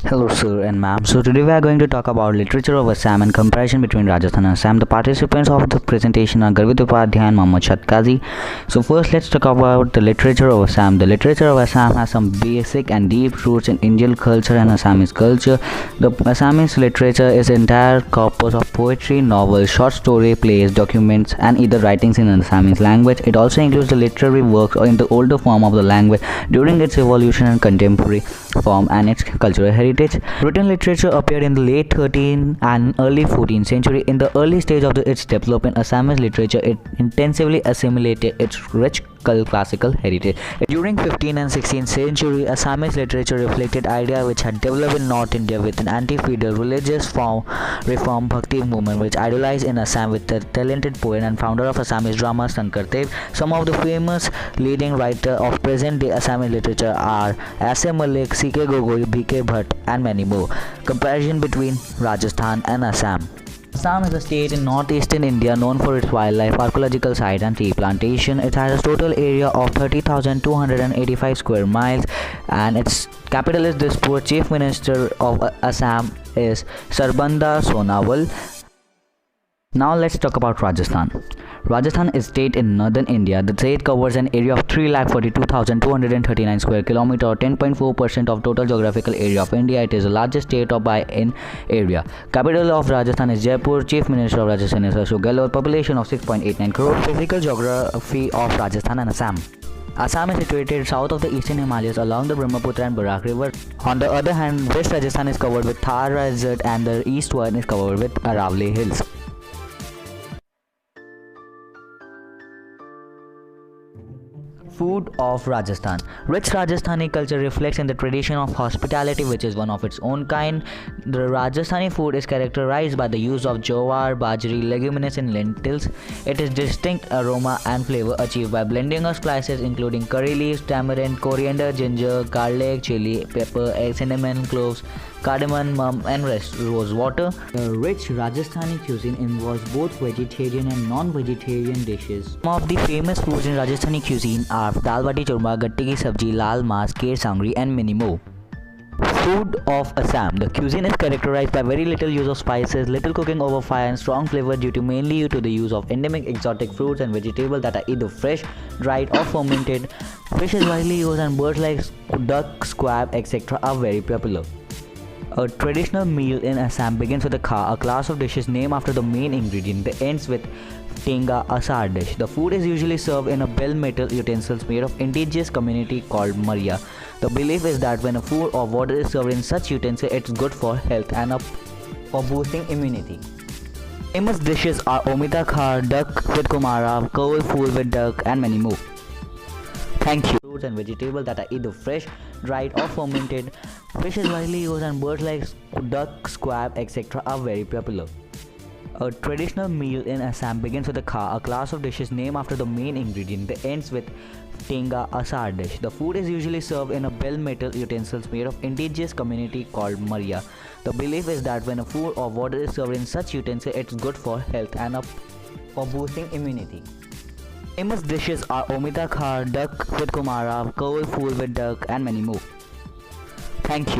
Hello, sir and ma'am. So today we are going to talk about literature of Assam and comparison between Rajasthan and Assam. The participants of the presentation are Garvit Upadhyay and Mohammad Shatkazi. So first, let's talk about the literature of Assam. The literature of Assam has some basic and deep roots in Indian culture and Assamese culture. The Assamese literature is an entire corpus of poetry, novels, short story, plays, documents, and either writings in an Assamese language. It also includes the literary works in the older form of the language during its evolution and contemporary form and its cultural heritage. Written literature appeared in the late 13th and early 14th century. In the early stage of its development, Assamese literature it intensively assimilated its rich classical heritage. During 15th and 16th century, Assamese literature reflected ideas which had developed in North India with an anti-feudal religious reform Bhakti movement which idolized in Assam with the talented poet and founder of Assamese drama Shankar Dev. Some of the famous leading writers of present-day Assamese literature are S.A. Malik, C.K. Gogoi, B.K. Bhatt, and many more. Comparison between Rajasthan and Assam. Assam is a state in northeastern India known for its wildlife, archaeological sites, and tea plantation. It has a total area of 30,285 square miles, and its capital is Dispur. Chief Minister of Assam is Sarbanda Sonowal. Now let's talk about Rajasthan. Rajasthan is a state in northern India. The state covers an area of 3,42,239 square kilometers or 10.4% of total geographical area of India. It is the largest state in area. Capital of Rajasthan is Jaipur. Chief Minister of Rajasthan is Ashok Gehlot. Population of 6.89 crore. Physical geography of Rajasthan and Assam. Assam is situated south of the eastern Himalayas along the Brahmaputra and Barak river. On the other hand, West Rajasthan is covered with Thar Desert and the east one is covered with Aravalli Hills. Food of Rajasthan. Rich Rajasthani culture reflects in the tradition of hospitality which is one of its own kind. The Rajasthani food is characterized by the use of jowar, bajri, leguminous and lentils. It is distinct aroma and flavor achieved by blending of spices including curry leaves, tamarind, coriander, ginger, garlic, chili, pepper, cinnamon, cloves, cardamom, mum and rose water. The rich Rajasthani cuisine involves both vegetarian and non-vegetarian dishes. Some of the famous foods in Rajasthani cuisine are dal bati churma, gatti ki sabji, lal mas, kher sangri and many more. Food of Assam. The cuisine is characterized by very little use of spices, little cooking over fire and strong flavor mainly due to the use of endemic exotic fruits and vegetables that are either fresh, dried or fermented. Fish is widely used and birds like duck, squab, etc. are very popular. A traditional meal in Assam begins with a kha, a class of dishes named after the main ingredient. It ends with tenga, a sour dish. The food is usually served in a bell metal utensils made of indigenous community called Maria. The belief is that when a food or water is served in such utensils, it's good for health and for boosting immunity. Famous dishes are omita khar, duck with kumara, kowal fool with duck, and many more. Thank you. Fruits and vegetables that are either fresh, dried or fermented. Fish is widely used and birds like duck, squab, etc. are very popular. A traditional meal in Assam begins with a kha, a class of dishes named after the main ingredient. It ends with tenga, a sour dish. The food is usually served in a bell metal utensils made of indigenous community called Maria. The belief is that when a food or water is served in such utensils, it's good for health and for boosting immunity. Famous dishes are omita khar, duck with kumara, kowal fool with duck, and many more. Thank you.